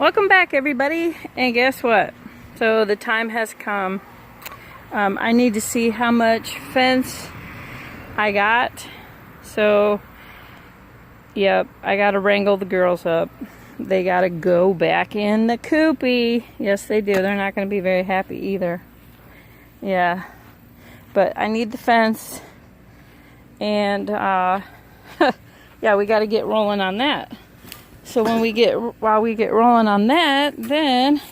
Welcome back, everybody, and guess what? So the time has come. I need to see how much fence I got. So, yep, I gotta wrangle the girls up. They gotta go back in the coopy. Yes, they do. They're not gonna be very happy either. Yeah, but I need the fence, and yeah, we gotta get rolling on that. So while we get rolling on that, then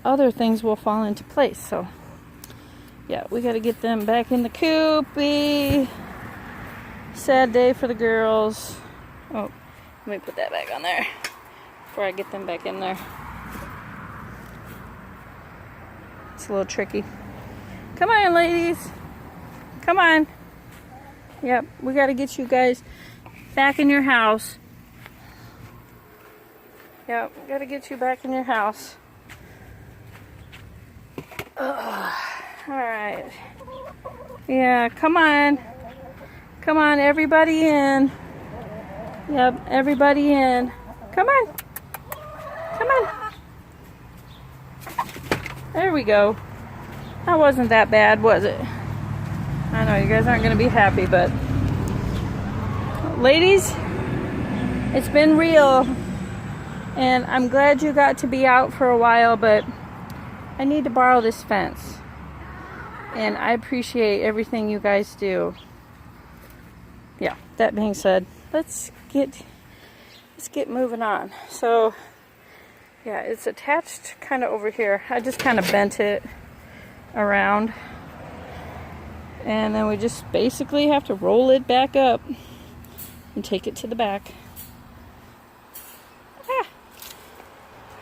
other things will fall into place. So yeah, we got to get them back in the coopy. Sad day for the girls. Oh, let me put that back on there before I get them back in there. It's a little tricky. Come on, ladies. Come on. Yep, we got to get you guys back in your house. Yeah, we gotta get you back in your house. Alright. Yeah, come on. Come on, everybody in. Yep, everybody in. Come on. Come on. There we go. That wasn't that bad, was it? I know you guys aren't gonna be happy, but ladies, it's been real. And I'm glad you got to be out for a while, but I need to borrow this fence. And I appreciate everything you guys do. Yeah, that being said, let's get moving on. So, yeah, it's attached kind of over here. I just kind of bent it around. And then we just basically have to roll it back up and take it to the back.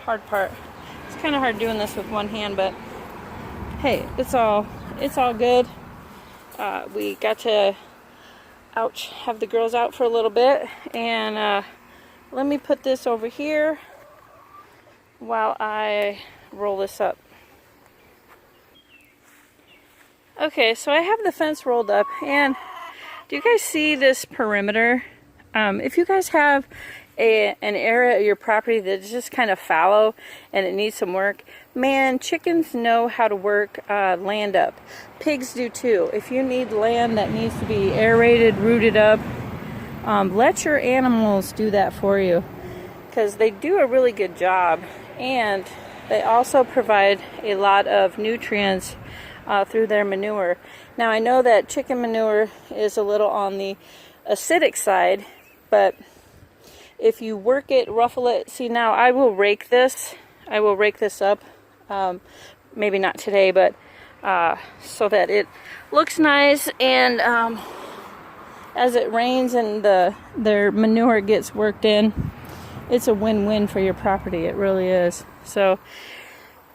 Hard part. It's kind of hard doing this with one hand, but hey, it's all good. We got to have the girls out for a little bit, and let me put this over here while I roll this up. Okay, so I have the fence rolled up, and do you guys see this perimeter? If you guys have an area of your property that's just kind of fallow and it needs some work, man, chickens know how to work land up. Pigs do too. If you need land that needs to be aerated, rooted up, let your animals do that for you, because they do a really good job, and they also provide a lot of nutrients through their manure. Now, I know that chicken manure is a little on the acidic side, but if you work it, ruffle it. See, now I will rake this. I will rake this up. Maybe not today, but so that it looks nice. And as it rains and their manure gets worked in, it's a win-win for your property. It really is. So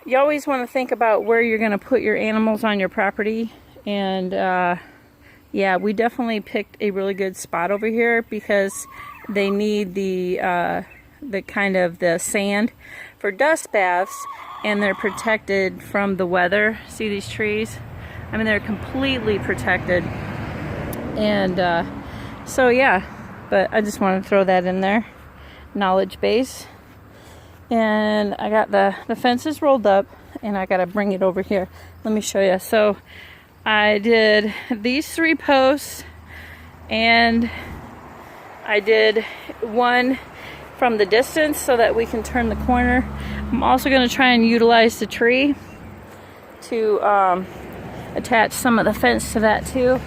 you always want to think about where you're going to put your animals on your property. And yeah, we definitely picked a really good spot over here because they need the kind of the sand for dust baths, and they're protected from the weather. See these trees? I mean, they're completely protected. And so yeah, but I just want to throw that in there, knowledge base. And I got the fences rolled up, and I got to bring it over here. Let me show you. So I did these 3 posts, and I did one from the distance so that we can turn the corner. I'm also going to try and utilize the tree to attach some of the fence to that too,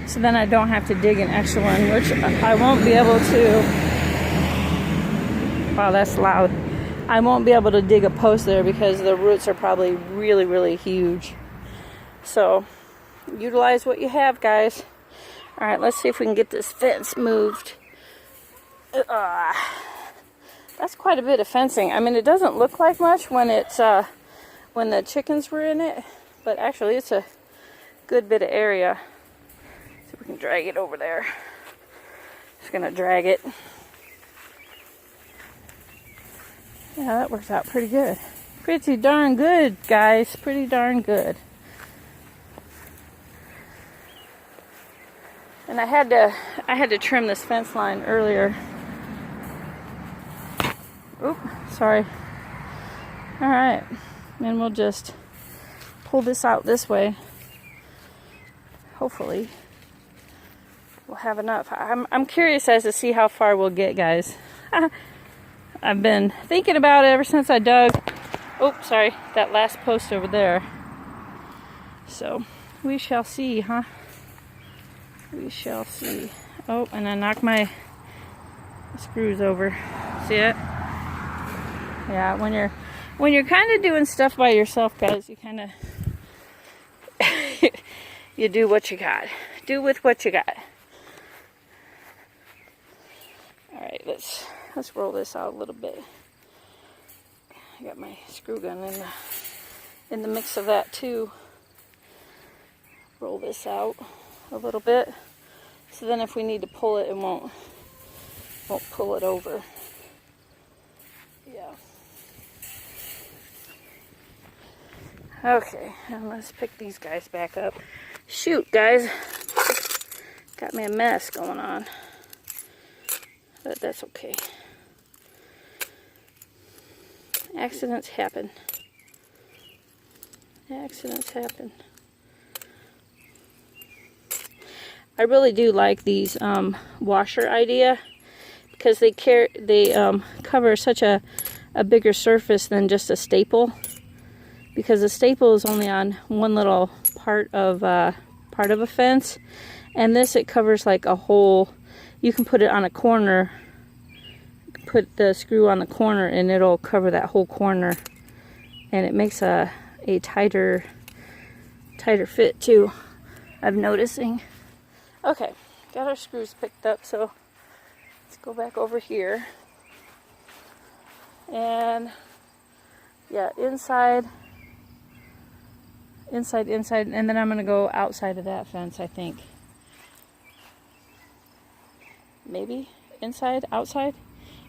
so then I don't have to dig an extra one, which I won't be able to. Wow, that's loud. I won't be able to dig a post there because the roots are probably really, really huge. So utilize what you have, guys. All right, let's see if we can get this fence moved. That's quite a bit of fencing. I mean, it doesn't look like much when it's when the chickens were in it, but actually it's a good bit of area. See if we can drag it over there. Just gonna drag it. Yeah, that works out pretty good. Pretty darn good, guys. Pretty darn good. And I had to trim this fence line earlier. Oop, sorry. All right, and we'll just pull this out this way. Hopefully we'll have enough. I'm curious as to see how far we'll get, guys. I've been thinking about it ever since I dug, oh, sorry, that last post over there. So we shall see, huh? We shall see. Oh, and I knocked my screws over. See it? Yeah, when you're kind of doing stuff by yourself, guys, you kind of you do what you got. Do with what you got. All right, let's roll this out a little bit. I got my screw gun in the mix of that too. Roll this out a little bit, so then if we need to pull it, it won't pull it over. Yeah. Okay, and let's pick these guys back up. Shoot, guys, got me a mess going on, but that's okay. Accidents happen. Accidents happen. I really do like these washer idea, because they cover such a bigger surface than just a staple. Because the staple is only on one little part of a fence, and this, it covers like a whole. You can put it on a corner, put the screw on the corner, and it'll cover that whole corner, and it makes a tighter fit too, I'm noticing. Okay, got our screws picked up, so let's go back over here. And yeah, inside, and then I'm gonna go outside of that fence, I think. Maybe inside, outside?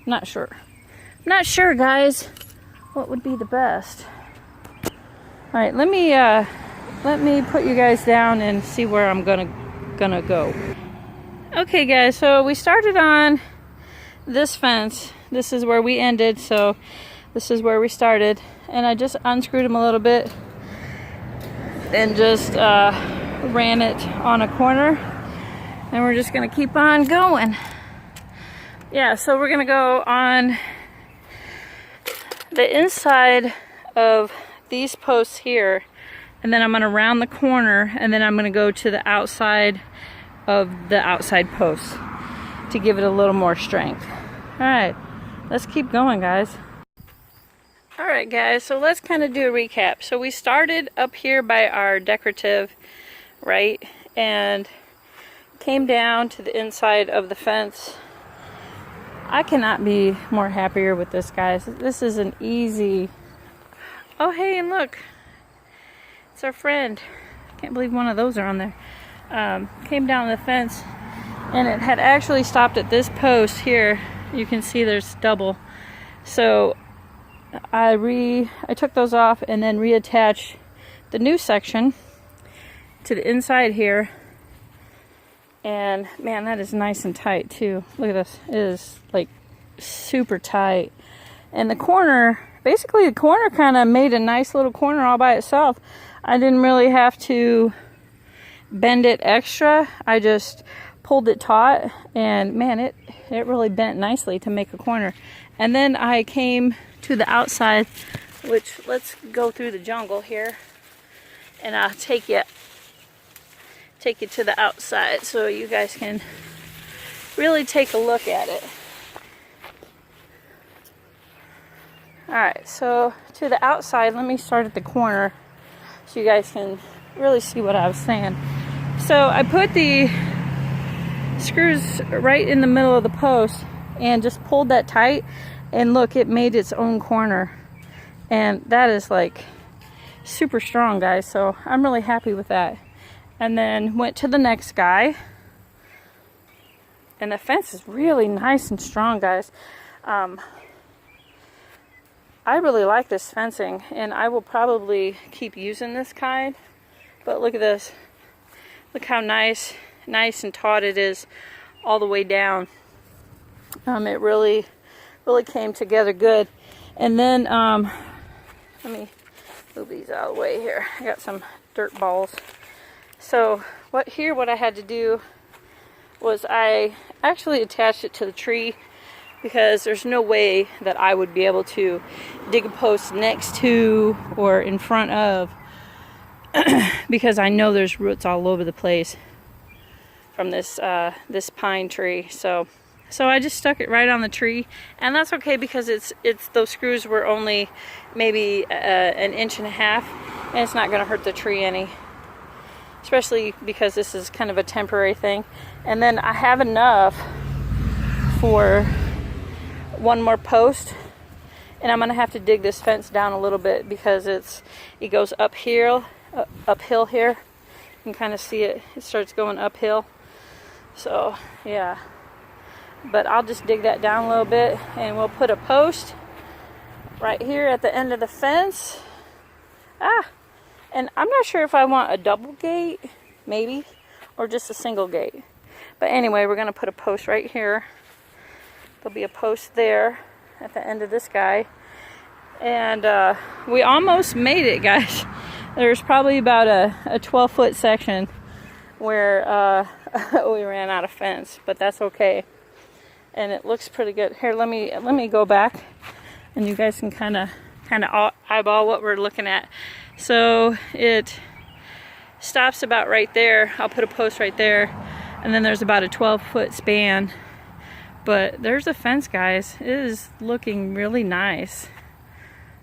I'm not sure. I'm not sure, guys, what would be the best. All right, let me put you guys down and see where I'm gonna go. Okay, guys, so we started on this fence. This is where we ended, so this is where we started, and I just unscrewed them a little bit and just ran it on a corner, and we're just gonna keep on going. Yeah, so we're gonna go on the inside of these posts here, and then I'm gonna round the corner, and then I'm gonna go to the outside of the outside posts to give it a little more strength. All right, let's keep going, guys. All right, guys, so let's kind of do a recap. So we started up here by our decorative, right, and came down to the inside of the fence. I cannot be more happier with this, guys. This is an easy. Oh, hey, and look, it's our friend. Can't believe one of those are on there. Came down the fence, and it had actually stopped at this post here. You can see there's double. So I took those off and then reattached the new section to the inside here. And man, that is nice and tight too. Look at this. It is like super tight. And the corner, basically the corner kind of made a nice little corner all by itself. I didn't really have to bend it extra. I just pulled it taut, and man, it really bent nicely to make a corner. And then I came to the outside, which, let's go through the jungle here, and I'll take you to the outside so you guys can really take a look at it. Alright, so to the outside, let me start at the corner so you guys can really see what I was saying. So I put the screws right in the middle of the post and just pulled that tight, and look, it made its own corner, and that is like super strong, guys, so I'm really happy with that. And then went to the next guy, and the fence is really nice and strong, guys. I really like this fencing, and I will probably keep using this kind. But look at this. Look how nice and taut it is all the way down. It really really came together good. And then, let me move these out of the way here. I got some dirt balls. So what I had to do was I actually attached it to the tree because there's no way that I would be able to dig a post next to or in front of because I know there's roots all over the place from this this pine tree. So I just stuck it right on the tree, and that's okay because it's those screws were only maybe an inch and a half, and it's not going to hurt the tree any, especially because this is kind of a temporary thing. And then I have enough for one more post, and I'm going to have to dig this fence down a little bit because it goes uphill here. You can kind of see it starts going uphill. So yeah, but I'll just dig that down a little bit, and we'll put a post right here at the end of the fence. And I'm not sure if I want a double gate, maybe, or just a single gate. But anyway, we're going to put a post right here. There'll be a post there at the end of this guy. And we almost made it, guys. There's probably about a 12-foot section where we ran out of fence, but that's okay. And it looks pretty good. Here, let me go back, and you guys can kind of eyeball what we're looking at. So it stops about right there. I'll put a post right there, and then there's about a 12-foot span. But there's a fence, guys. It is looking really nice.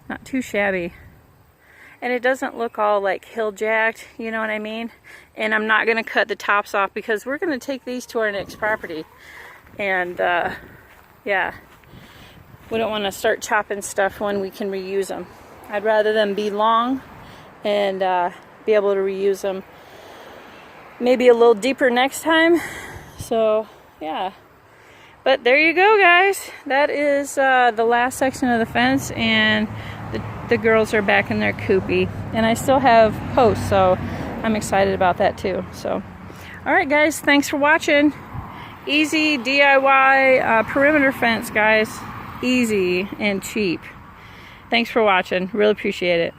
Not too shabby. And it doesn't look all like hill jacked, you know what I mean? And I'm not gonna cut the tops off because we're gonna take these to our next property. And yeah, we don't wanna start chopping stuff when we can reuse them. I'd rather them be long and be able to reuse them maybe a little deeper next time. So yeah. But there you go, guys. That is the last section of the fence, and the girls are back in their coopy. And I still have posts, so I'm excited about that too. So, all right, guys, thanks for watching. Easy DIY perimeter fence, guys. Easy and cheap. Thanks for watching. Really appreciate it.